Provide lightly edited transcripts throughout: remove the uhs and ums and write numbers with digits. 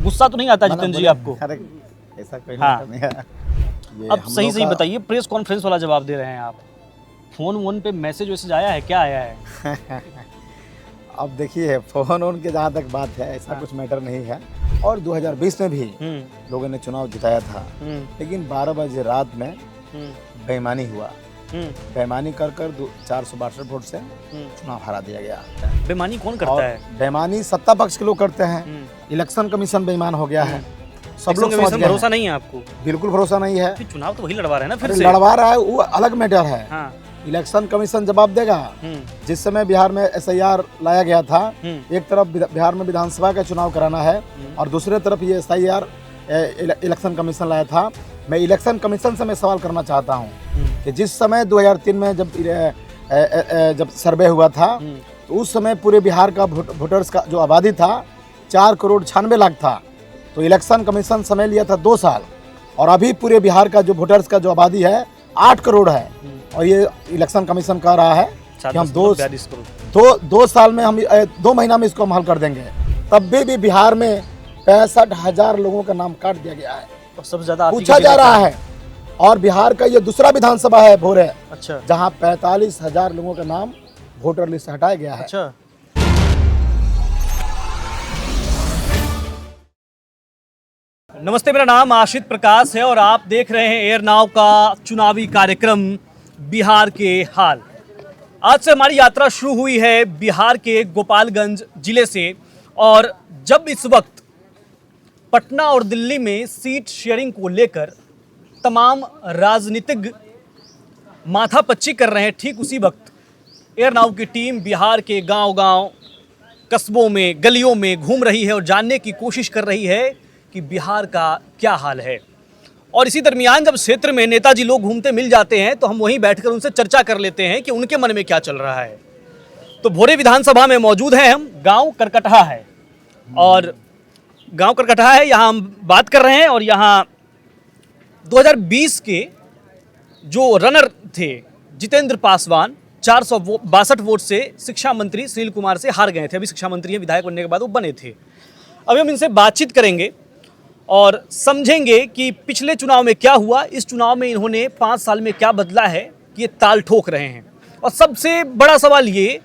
गुस्सा तो नहीं आता जितेंद्र जी आपको? अरे ऐसा कोई हाँ। नहीं है। ये अब हम सही लोग सही का- बताइए, प्रेस कॉन्फ्रेंस वाला जवाब दे रहे हैं आप। फोन वोन पे मैसेज वैसेज आया है, क्या आया है? अब देखिए फोन ऑन के जहाँ तक बात है ऐसा हाँ। कुछ मैटर नहीं है। और 2020 में भी हम्म लोगों ने चुनाव जिताया था, हम्म लेकिन 12 बजे रात में हम्म बेईमानी हुआ। हम्म बेईमानी कर 462 वोट से हम्म। चुनाव हरा दिया गया। बेईमानी कौन करता और है? बेईमानी सत्ता पक्ष के लोग करते हैं। हम्म। इलेक्शन कमीशन बेईमान हो गया है, सब इलेक्शन लोग समझ कमीशन गए भरोसा हैं। नहीं है आपको? बिल्कुल भरोसा नहीं है। फिर चुनाव तो वही लड़वा रहे हैं ना फिर अरे से। लड़वा रहा है वो अलग मैटर है। हाँ। इलेक्शन कमीशन जवाब देगा। जिस समय बिहार में SIR लाया गया था, एक तरफ बिहार में विधानसभा का चुनाव कराना है और दूसरे तरफ ये SIR इलेक्शन कमीशन लाया था। मैं इलेक्शन कमीशन से मैं सवाल करना चाहता हूँ कि जिस समय 2003 में जब सर्वे हुआ था तो उस समय पूरे बिहार का वोटर्स का जो आबादी था 4,96,00,000 था, तो इलेक्शन कमीशन समय लिया था 2 साल। और अभी पूरे बिहार का जो वोटर्स का जो आबादी है 8 करोड़ है, और ये इलेक्शन कमीशन कह रहा है कि हम 2 साल में हम 2 महीना में इसको हम हल कर देंगे। तब भी बिहार में 65,000 लोगों का नाम काट दिया गया है, तो सबसे ज्यादा पूछा जा रहा है। और बिहार का ये दूसरा विधानसभा है भोरे, अच्छा, जहां 45,000 लोगों का नाम वोटर लिस्ट से हटाया गया है। अच्छा। नमस्ते, मेरा नाम आशित प्रकाश है और आप देख रहे हैं एयर नाउ का चुनावी कार्यक्रम बिहार के हाल। आज से हमारी यात्रा शुरू हुई है बिहार के गोपालगंज जिले से, और जब इस वक्त पटना और दिल्ली में सीट शेयरिंग को लेकर तमाम राजनीतिक माथापच्ची कर रहे हैं, ठीक उसी वक्त एयर नाउ की टीम बिहार के गांव-गांव, कस्बों में, गलियों में घूम रही है और जानने की कोशिश कर रही है कि बिहार का क्या हाल है। और इसी दरमियान जब क्षेत्र में नेताजी लोग घूमते मिल जाते हैं तो हम वहीं बैठकर उनसे चर्चा कर लेते हैं कि उनके मन में क्या चल रहा है। तो भोरे विधानसभा में मौजूद हैं हम, गांव करकटहा है, और गांव करकटहा है, यहाँ हम बात कर रहे हैं। और यहाँ 2020 के जो रनर थे जितेंद्र पासवान 462 वोट से शिक्षा मंत्री सुनील कुमार से हार गए थे। अभी शिक्षा मंत्री हैं, विधायक बनने के बाद वो बने थे। अभी हम इनसे बातचीत करेंगे और समझेंगे कि पिछले चुनाव में क्या हुआ, इस चुनाव में इन्होंने 5 साल में क्या बदला है कि ये ताल ठोक रहे हैं। और सबसे बड़ा सवाल ये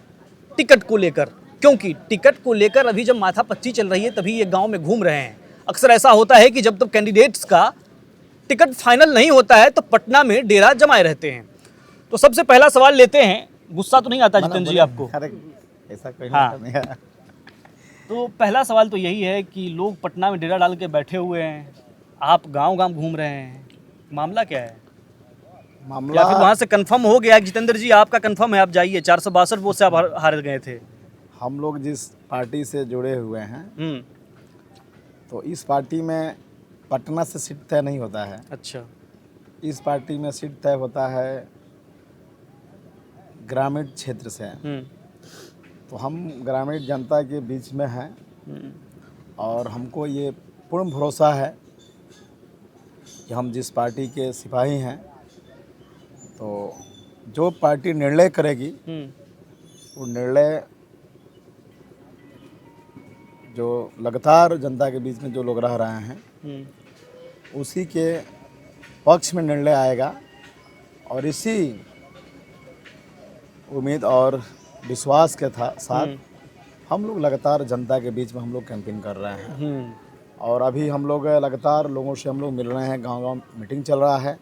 टिकट को लेकर, क्योंकि टिकट को लेकर अभी जब माथापच्ची चल रही है तभी ये गांव में घूम रहे हैं। अक्सर ऐसा होता है कि जब तक कैंडिडेट्स का टिकट फाइनल नहीं होता है तो पटना में डेरा जमाए रहते हैं। तो सबसे पहला सवाल लेते हैं। गुस्सा तो नहीं आता जितेंद्र जी आपको? अरे ऐसा कोई हाँ। नहीं है। तो पहला सवाल तो यही है कि लोग पटना में डेरा डाल के बैठे हुए हैं, आप गांव-गांव घूम रहे हैं, मामला क्या है? मामला या फिर वहाँ से कंफर्म हो गया कि जितेंद्र जी आपका कंफर्म है, आप जाइए, 462 वोट से आप हार गए थे? हम लोग जिस पार्टी से जुड़े हुए हैं तो इस पार्टी में पटना से सीट तय नहीं होता है। अच्छा। इस पार्टी में सीट तय होता है ग्रामीण क्षेत्र से। तो हम ग्रामीण जनता के बीच में हैं और हमको ये पूर्ण भरोसा है कि हम जिस पार्टी के सिपाही हैं, तो जो पार्टी निर्णय करेगी वो निर्णय जो लगातार जनता के बीच में जो लोग रह रहे हैं उसी के पक्ष में निर्णय आएगा। और इसी उम्मीद और विश्वास के साथ हम लोग लगातार जनता के बीच में हम लोग कैंपेन कर रहे हैं। और अभी हम लोग लगातार लोगों से हम लोग मिल रहे हैं, गांव-गांव मीटिंग चल रहा है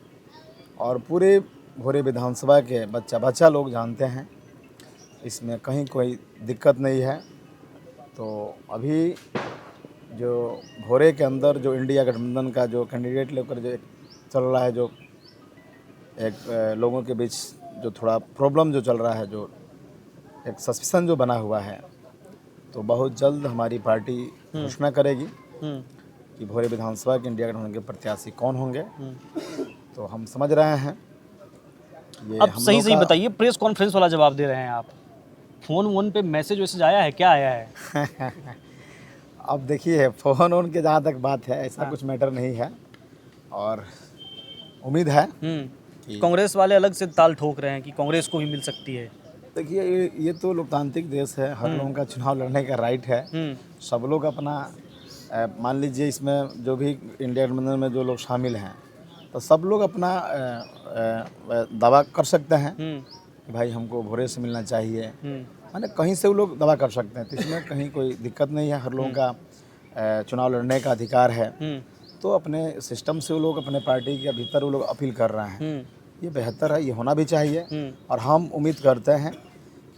और पूरे भोरे विधानसभा के बच्चा लोग जानते हैं, इसमें कहीं कोई दिक्कत नहीं है। तो अभी जो भोरे के अंदर जो इंडिया गठबंधन का जो कैंडिडेट लेकर जो चल रहा है, जो एक लोगों के बीच जो थोड़ा प्रॉब्लम जो चल रहा है, जो एक सस्पेंशन जो बना हुआ है, तो बहुत जल्द हमारी पार्टी घोषणा करेगी कि भोरे विधानसभा के इंडिया गठबंधन के प्रत्याशी कौन होंगे। तो हम समझ रहे हैं ये अब सही सही बताइए, प्रेस कॉन्फ्रेंस वाला जवाब दे रहे हैं आप। फोन वोन पे मैसेज वैसेज आया है, क्या आया है? अब देखिए फोन ऑन के जहाँ तक बात है ऐसा हाँ। कुछ मैटर नहीं है। और उम्मीद है कांग्रेस वाले अलग से ताल ठोक रहे हैं कि कांग्रेस को भी मिल सकती है। देखिए ये तो लोकतांत्रिक देश है, हर लोगों का चुनाव लड़ने का राइट है। सब लोग अपना मान लीजिए इसमें जो भी इंडिया गठबंधन में जो लोग शामिल हैं तो सब लोग अपना दावा कर सकते हैं कि भाई हमको भोरे से मिलना चाहिए, माने कहीं से वो लोग दावा कर सकते हैं, तो इसमें कहीं कोई दिक्कत नहीं है। हर लोगों का चुनाव लड़ने का अधिकार है, तो अपने सिस्टम से वो लोग अपने पार्टी के भीतर वो लोग अपील कर रहे हैं, ये बेहतर है, ये होना भी चाहिए। और हम उम्मीद करते हैं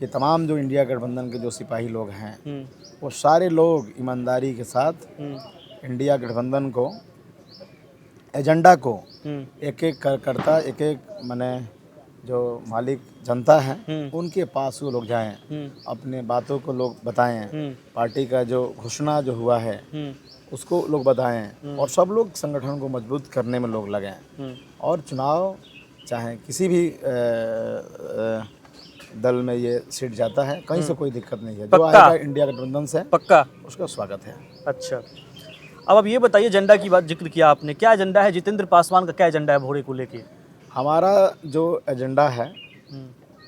कि तमाम जो इंडिया गठबंधन के जो सिपाही लोग हैं वो सारे लोग ईमानदारी के साथ इंडिया गठबंधन को, एजेंडा को एक एक करता, एक एक माने जो मालिक जनता है उनके पास वो लोग जाएं, अपने बातों को लोग बताएं, पार्टी का जो घोषणा जो हुआ है उसको लोग बताएं, और सब लोग संगठन को मजबूत करने में लोग लगें। और चुनाव चाहे किसी भी दल में ये सीट जाता है, कहीं से कोई दिक्कत नहीं है, जो आएगा इंडिया गठबंधन से पक्का उसका स्वागत है। अच्छा, अब आप ये बताइए, एजेंडा की बात जिक्र किया आपने, क्या एजेंडा है जितेंद्र पासवान का, क्या एजेंडा है भोरे को लेके? हमारा जो एजेंडा है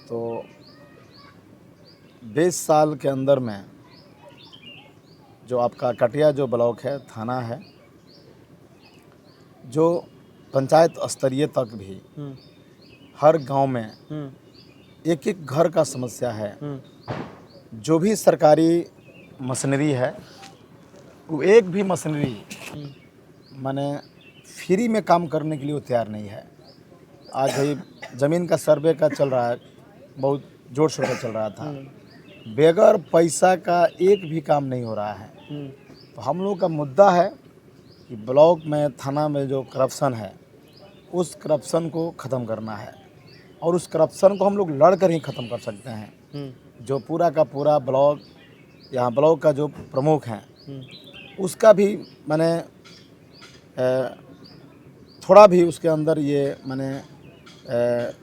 तो 20 साल के अंदर में जो आपका कटिया जो ब्लॉक है, थाना है, जो पंचायत स्तरीय तक भी हर गांव में एक एक घर का समस्या है। जो भी सरकारी मशीनरी है वो एक भी मशीनरी माने फ्री में काम करने के लिए वो तैयार नहीं है। आज भाई ज़मीन का सर्वे का चल रहा है, बहुत जोर शोर से चल रहा था, बगैर पैसा का एक भी काम नहीं हो रहा है। तो हम लोग का मुद्दा है कि ब्लॉक में, थाना में जो करप्शन है उस करप्शन को ख़त्म करना है, और उस करप्शन को हम लोग लड़कर ही ख़त्म कर सकते हैं। जो पूरा का पूरा ब्लॉक, यहाँ ब्लॉक का जो प्रमुख हैं उसका भी माने थोड़ा भी उसके अंदर ये माने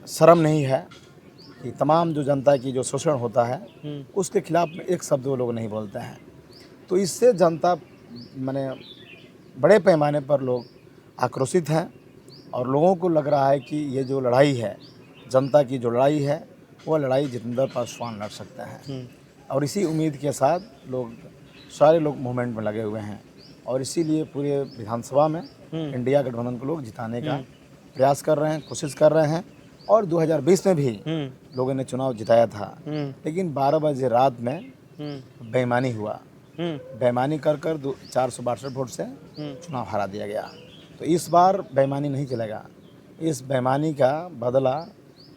शर्म नहीं है कि तमाम जो जनता की जो शोषण होता है उसके खिलाफ में एक शब्द वो लोग नहीं बोलते हैं। तो इससे जनता माने बड़े पैमाने पर लोग आक्रोशित हैं, और लोगों को लग रहा है कि ये जो लड़ाई है, जनता की जो लड़ाई है, वो लड़ाई जितेंद्र पासवान लड़ सकते हैं। और इसी उम्मीद के साथ लोग, सारे लोग मूवमेंट में लगे हुए हैं, और इसीलिए पूरे विधानसभा में इंडिया गठबंधन को लोग जिताने का प्रयास कर रहे हैं, कोशिश कर रहे हैं। और 2020 में भी लोगों ने चुनाव जिताया था, लेकिन 12 बजे रात में बेईमानी हुआ, बेईमानी कर 462 वोट से चुनाव हरा दिया गया। तो इस बार बेईमानी नहीं चलेगा, इस बेईमानी का बदला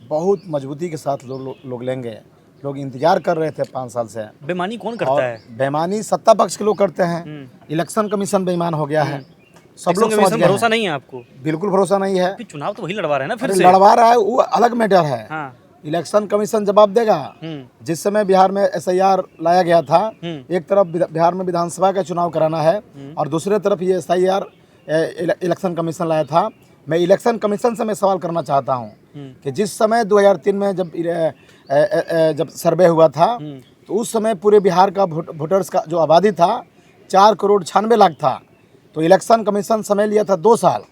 बहुत मजबूती के साथ लोग लेंगे। लोग इंतजार कर रहे थे 5 साल से। बेईमानी कौन करता है? बेईमानी सत्ता पक्ष के लोग करते हैं। इलेक्शन कमीशन बेईमान हो गया है, सब लोग समझ गए हैं। भरोसा नहीं है आपको? बिल्कुल भरोसा नहीं है। चुनाव तो वही लड़वा रहे हैं ना, फिर से लड़वा रहा है, वो अलग मैटर है। हाँ। इलेक्शन कमीशन जवाब देगा। जिस समय बिहार में SIR लाया गया था, एक तरफ बिहार में विधानसभा का चुनाव कराना है और दूसरे तरफ ये SIR इलेक्शन कमीशन लाया था। मैं इलेक्शन कमीशन से मैं सवाल करना चाहता हूँ कि जिस समय 2003 में जब सर्वे हुआ था तो उस समय पूरे बिहार का वोटर्स का जो आबादी था 4,96,00,000 था। तो इलेक्शन कमीशन समय लिया था 2 साल,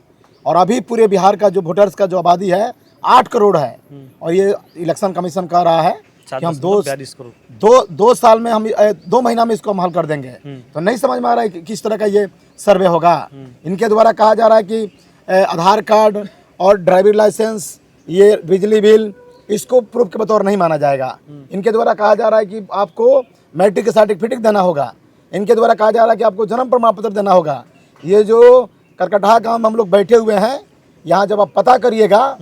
और अभी पूरे बिहार का जो वोटर्स का जो आबादी है 8 करोड़ है। और ये इलेक्शन कमिशन कह रहा है कि हम 2 साल में, हम 2 महीना में इसको हम हल कर देंगे। तो नहीं समझ में आ रहा है कि किस तरह का ये सर्वे होगा। इनके द्वारा कहा जा रहा है कि आधार कार्ड और ड्राइविंग लाइसेंस, ये बिजली बिल, इसको प्रूफ के बतौर नहीं माना जाएगा। इनके द्वारा कहा जा रहा है कि आपको मैट्रिक सर्टिफिकेट देना होगा। इनके द्वारा कहा जा रहा है कि आपको जन्म प्रमाण पत्र देना होगा। ये जो करकटहा गांव में हम लोग बैठे हुए हैं, यहाँ जब आप पता करिएगा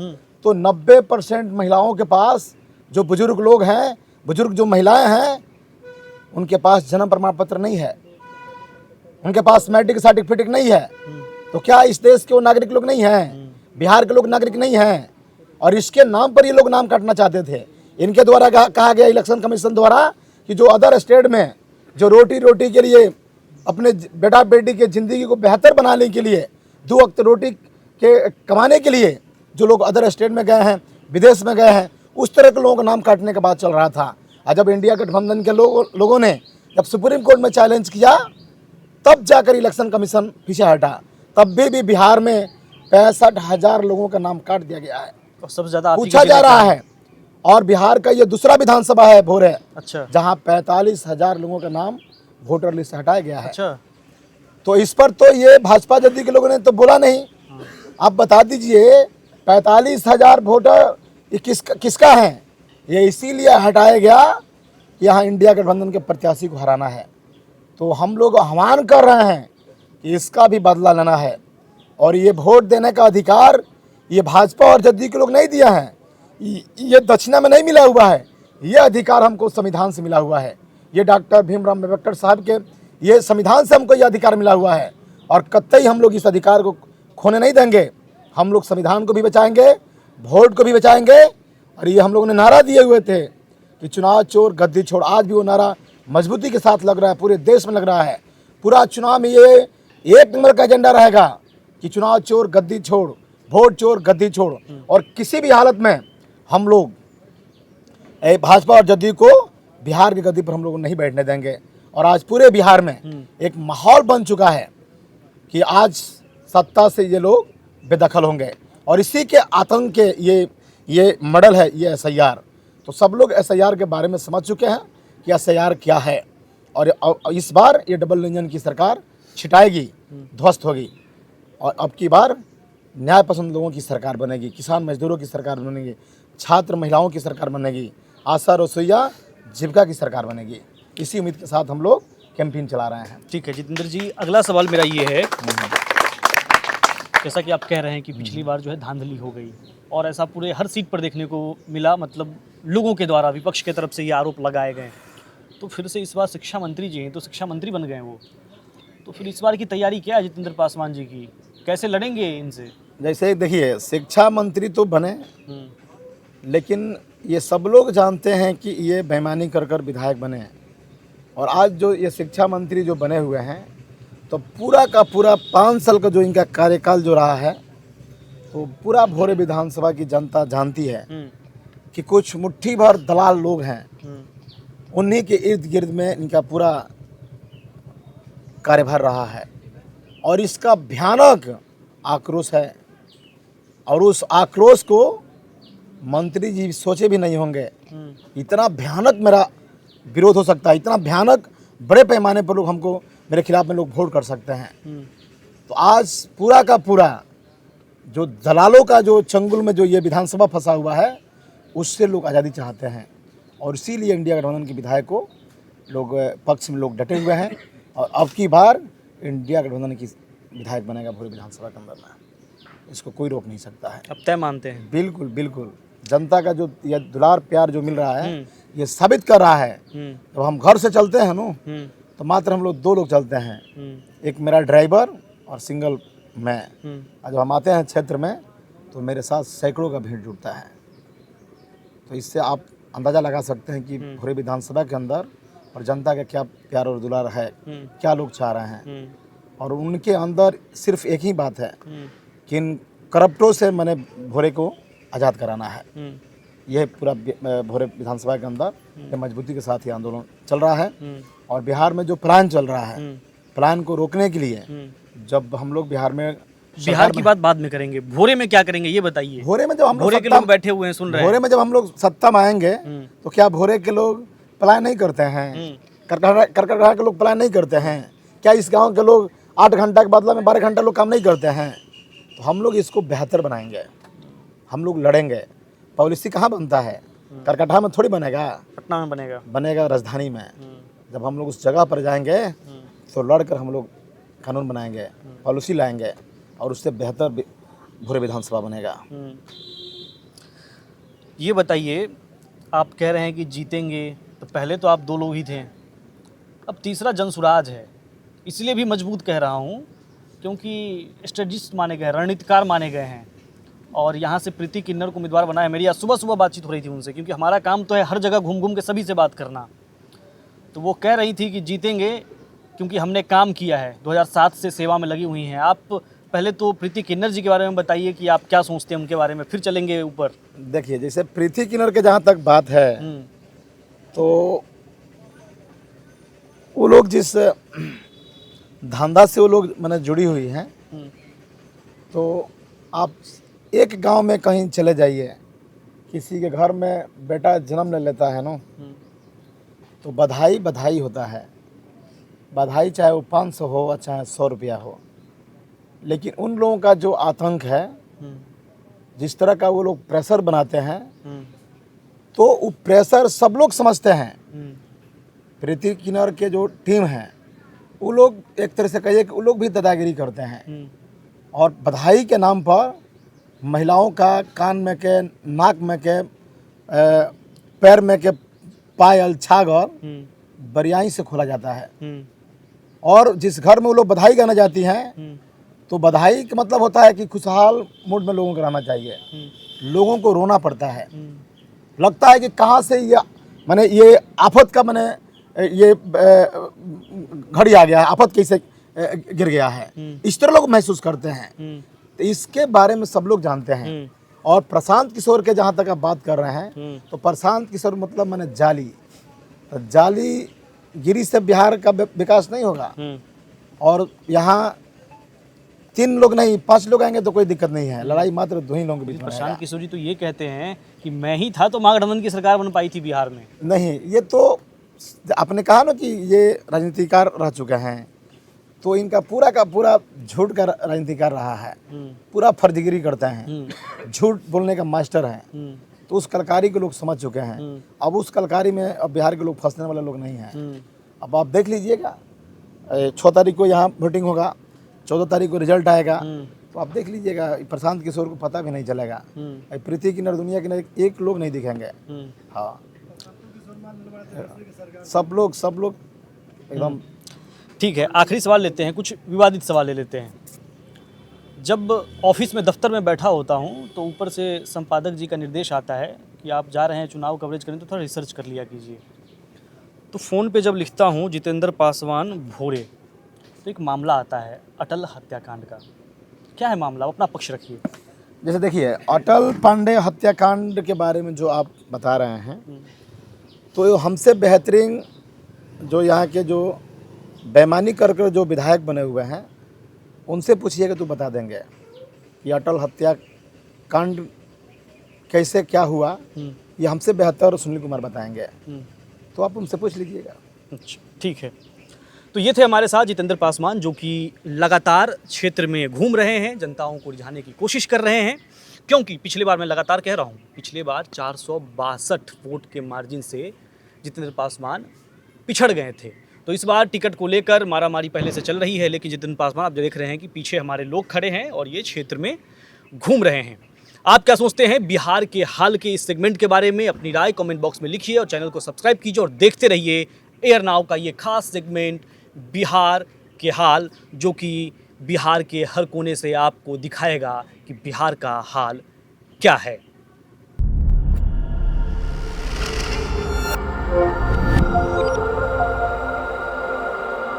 तो 90% महिलाओं के पास, जो बुजुर्ग लोग हैं, बुजुर्ग जो महिलाएं हैं, उनके पास जन्म प्रमाण पत्र नहीं है, उनके पास मैट्रिक सर्टिफिकेट नहीं है। तो क्या इस देश के वो नागरिक लोग नहीं हैं? बिहार के लोग नागरिक नहीं हैं? और इसके नाम पर ये लोग नाम काटना चाहते थे। इनके द्वारा कहा गया इलेक्शन कमीशन द्वारा कि जो अदर स्टेट में जो रोटी के लिए, अपने बेटा बेटी के ज़िंदगी को बेहतर बनाने के लिए, 2 वक्त रोटी के कमाने के लिए जो लोग अदर स्टेट में गए हैं, विदेश में गए हैं, उस तरह के लोगों का नाम काटने का बात चल रहा था। और जब इंडिया गठबंधन के लोगों ने जब सुप्रीम कोर्ट में चैलेंज किया, तब जाकर इलेक्शन कमीशन पीछे हटा। तब भी बिहार में 65,000 लोगों का नाम काट दिया गया है, और सबसे ज़्यादा पूछा जा रहा है। और बिहार का ये दूसरा विधानसभा है भोरे, अच्छा, जहाँ 45,000 लोगों का नाम वोटर लिस्ट से हटाया गया है। अच्छा, तो इस पर तो ये भाजपा जदयू के लोगों ने तो बोला नहीं। आप बता दीजिए 45,000 वोटर ये किसका है? ये इसीलिए हटाया गया कि यहाँ इंडिया गठबंधन के प्रत्याशी को हराना है। तो हम लोग आह्वान कर रहे हैं कि इसका भी बदला लेना है, और ये वोट देने का अधिकार ये भाजपा और जदयू के लोग नहीं दिया है, ये दक्षिणा में नहीं मिला हुआ है, ये अधिकार हमको संविधान से मिला हुआ है। ये डॉक्टर भीमराव अम्बेडकर साहब के ये संविधान से हमको ये अधिकार मिला हुआ है, और कतई हम लोग इस अधिकार को खोने नहीं देंगे। हम लोग संविधान को भी बचाएंगे, वोट को भी बचाएंगे। और ये हम लोगों ने नारा दिए हुए थे कि चुनाव चोर गद्दी छोड़, आज भी वो नारा मजबूती के साथ लग रहा है, पूरे देश में लग रहा है। पूरा चुनाव में ये एक नंबर का एजेंडा रहेगा कि चुनाव चोर गद्दी छोड़, वोट चोर गद्दी छोड़। और किसी भी हालत में हम लोग भाजपा और जदयू को बिहार की गद्दी पर हम लोग नहीं बैठने देंगे। और आज पूरे बिहार में एक माहौल बन चुका है कि आज सत्ता से ये लोग बेदखल होंगे, और इसी के आतंक के ये मॉडल है ये SIR। तो सब लोग SIR के बारे में समझ चुके हैं कि SIR क्या है, और इस बार ये डबल इंजन की सरकार छिटाएगी, ध्वस्त होगी, और अब की बार न्याय पसंद लोगों की सरकार बनेगी, किसान मजदूरों की सरकार बनेगी, छात्र महिलाओं की सरकार बनेगी, आशा रसोईया जीविका की सरकार बनेगी। इसी उम्मीद के साथ हम लोग कैंपेन चला रहे हैं। ठीक है जितेंद्र जी, अगला सवाल मेरा ये है, जैसा कि आप कह रहे हैं कि पिछली बार जो है धांधली हो गई, और ऐसा पूरे हर सीट पर देखने को मिला, मतलब लोगों के द्वारा विपक्ष के तरफ से ये आरोप लगाए गए। तो फिर से इस बार शिक्षा मंत्री जी हैं, तो शिक्षा मंत्री बन गए वो, तो फिर इस बार की तैयारी क्या है जितेंद्र पासवान जी की, कैसे लड़ेंगे इनसे? जैसे देखिए शिक्षा मंत्री तो बने, लेकिन ये सब लोग जानते हैं कि ये बेईमानी कर कर विधायक बने हैं। और आज जो ये शिक्षा मंत्री जो बने हुए हैं, तो पूरा का पूरा 5 साल का जो इनका कार्यकाल जो रहा है, तो पूरा भोरे विधानसभा की जनता जानती है कि कुछ मुट्ठी भर दलाल लोग हैं, उन्हीं के इर्द गिर्द में इनका पूरा कार्यभार रहा है। और इसका भयानक आक्रोश है, और उस आक्रोश को मंत्री जी सोचे भी नहीं होंगे इतना भयानक मेरा विरोध हो सकता है, इतना भयानक बड़े पैमाने पर लोग हमको मेरे खिलाफ में लोग वोट कर सकते हैं। तो आज पूरा का पूरा जो दलालों का जो चंगुल में जो ये विधानसभा फंसा हुआ है, उससे लोग आज़ादी चाहते हैं, और इसीलिए इंडिया गठबंधन के विधायक को लोग पक्ष में लोग डटे हुए हैं। और अब की बार इंडिया गठबंधन की विधायक बनेगा पूरे विधानसभा के अंदर में, इसको कोई रोक नहीं सकता है। अब तय मानते हैं? बिल्कुल बिल्कुल। जनता का जो ये दुलार प्यार जो मिल रहा है, ये साबित कर रहा है। जब हम घर से चलते हैं ना, तो मात्र हम लोग 2 लोग चलते हैं, एक मेरा ड्राइवर और सिंगल मैं। और जब हम आते हैं क्षेत्र में, तो मेरे साथ सैकड़ों का भीड़ जुटता है। तो इससे आप अंदाज़ा लगा सकते हैं कि पूरे विधानसभा के अंदर और जनता का क्या प्यार और दुलार है, क्या लोग चाह रहे हैं। और उनके अंदर सिर्फ एक ही बात है कि इन करप्टों से मैंने भोरे को आज़ाद कराना है। यह पूरा भोरे विधानसभा के अंदर ये मजबूती के साथ ही आंदोलन चल रहा है। और बिहार में जो प्लान चल रहा है, प्लान को रोकने के लिए जब हम लोग बिहार की बात बाद में करेंगे, भोरे में क्या करेंगे ये बताइए। भोरे में जब हम भोरे के लोग बैठे हुए हैं सुन रहे हैं, भोरे में जब हम लोग सत्ता में आएंगे, तो क्या भोरे के लोग प्लान नहीं करते हैं? करकटरा के लोग प्लान नहीं करते हैं? क्या इस गांव के लोग 8 घंटा के बदला में 12 घंटा लोग काम नहीं करते हैं? तो हम लोग इसको बेहतर बनाएंगे, हम लोग लड़ेंगे। पॉलिसी कहाँ बनता है? करकटरा में थोड़ी बनेगा, पटना में बनेगा, बनेगा राजधानी में। जब हम लोग उस जगह पर जाएंगे, तो लड़कर हम लोग कानून बनाएंगे, पॉलिसी लाएंगे, और उससे बेहतर भोरे विधानसभा बनेगा। ये बताइए, आप कह रहे हैं कि जीतेंगे, तो पहले तो आप 2 लोग ही थे, अब तीसरा जनसुराज है। इसलिए भी मजबूत कह रहा हूँ क्योंकि स्ट्रेटजिस्ट माने गए, रणनीतिकार माने गए हैं, और यहाँ से प्रीति किन्नर को उम्मीदवार बनाया। मेरी आज सुबह सुबह बातचीत हो रही थी उनसे, क्योंकि हमारा काम तो है हर जगह घूम घूम के सभी से बात करना। तो वो कह रही थी कि जीतेंगे क्योंकि हमने काम किया है, 2007 से सेवा में लगी हुई हैं। आप पहले तो प्रीति किन्नर जी के बारे में बताइए कि आप क्या सोचते हैं उनके बारे में, फिर चलेंगे ऊपर। देखिए, जैसे प्रीति किन्नर के जहाँ तक बात है, तो वो लोग जिस धंधा से वो लोग मैंने जुड़ी हुई हैं, तो आप एक गांव में कहीं चले जाइए, किसी के घर में बेटा जन्म ले लेता है ना, तो बधाई बधाई होता है। बधाई चाहे वो 500 हो और चाहे 100 रुपया हो, लेकिन उन लोगों का जो आतंक है, जिस तरह का वो लोग प्रेशर बनाते हैं, तो वो प्रेशर सब लोग समझते हैं। प्रीति किन्नर के जो टीम है, वो लोग एक तरह से कहिए कि वो लोग भी दादागिरी करते हैं और बधाई के नाम पर महिलाओं का कान में के, नाक में के, पैर में के पायल, छागल बरियाई से खोला जाता है। और जिस घर में वो लोग बधाई गाना जाती हैं, तो बधाई का मतलब होता है कि खुशहाल मूड में लोगों को रहना चाहिए। लोगों को रोना पड़ता है, लगता है कि कहाँ से ये आफत का ये घड़ी आ गया है, आफत कैसे गिर गया है, इस तरह लोग महसूस करते हैं। तो इसके बारे में सब लोग जानते हैं। और प्रशांत किशोर के जहाँ तक आप बात कर रहे हैं, तो प्रशांत किशोर मतलब जाली, तो जालीगिरी से बिहार का विकास नहीं होगा। और यहाँ 3 लोग नहीं 5 लोग आएंगे तो कोई दिक्कत नहीं है, लड़ाई मात्र 2 ही लोगों के बीच में। प्रशांत किशोर जी तो ये कहते हैं कि मैं ही था तो महागठबंधन की सरकार बन पाई थी बिहार में। नहीं, ये तो आपने कहा ना कि ये राजनीतिकार रह चुके हैं, तो इनका पूरा का पूरा झूठ का राजनीतिकार रहा है, पूरा फर्जीगिरी करते हैं, झूठ बोलने का मास्टर है। तो उस कलकारी को लोग समझ चुके हैं। अब उस कलकारी में अब बिहार के लोग फंसने वाले लोग नहीं हैं। अब आप देख लीजिएगा, 6 तारीख को यहाँ वोटिंग होगा, 14 तारीख को रिजल्ट आएगा, तो आप देख लीजिएगा प्रशांत किशोर को पता भी नहीं चलेगा। प्रीति किन्नर दुनिया के एक लोग नहीं दिखेंगे। हाँ, सब लोग एकदम। ठीक है, आखिरी सवाल लेते हैं, कुछ विवादित सवाल ले लेते हैं। जब ऑफिस में दफ्तर में बैठा होता हूँ तो ऊपर से संपादक जी का निर्देश आता है कि आप जा रहे हैं चुनाव कवरेज करने, तो थोड़ा रिसर्च कर लिया कीजिए। तो फ़ोन पे जब लिखता हूँ जितेंद्र पासवान भोरे, तो एक मामला आता है अटल हत्याकांड का। क्या है मामला, अपना पक्ष रखिए। जैसे देखिए, अटल पांडे हत्याकांड के बारे में जो आप बता रहे हैं, तो हमसे बेहतरीन जो यहाँ के जो बेईमानी कर जो विधायक बने हुए हैं, उनसे पूछिएगा तो बता देंगे कि अटल हत्याकांड कैसे क्या हुआ। ये हमसे बेहतर सुनील कुमार बताएंगे, तो आप उनसे पूछ लीजिएगा। अच्छा, ठीक है। तो ये थे हमारे साथ जितेंद्र पासवान, जो कि लगातार क्षेत्र में घूम रहे हैं, जनताओं को रिझाने की कोशिश कर रहे हैं। क्योंकि पिछली बार, मैं लगातार कह रहा हूँ, पिछली बार 462 वोट के मार्जिन से जितेंद्र पासवान पिछड़ गए थे। तो इस बार टिकट को लेकर मारामारी पहले से चल रही है, लेकिन जितेंद्र पासवान, आप देख रहे हैं कि पीछे हमारे लोग खड़े हैं और ये क्षेत्र में घूम रहे हैं। आप क्या सोचते हैं बिहार के हाल के इस सेगमेंट के बारे में? अपनी राय कमेंट बॉक्स में लिखिए और चैनल को सब्सक्राइब कीजिए और देखते रहिए एयर नाउ का ये खास सेगमेंट बिहार के हाल, जो कि बिहार के हर कोने से आपको दिखाएगा कि बिहार का हाल क्या है।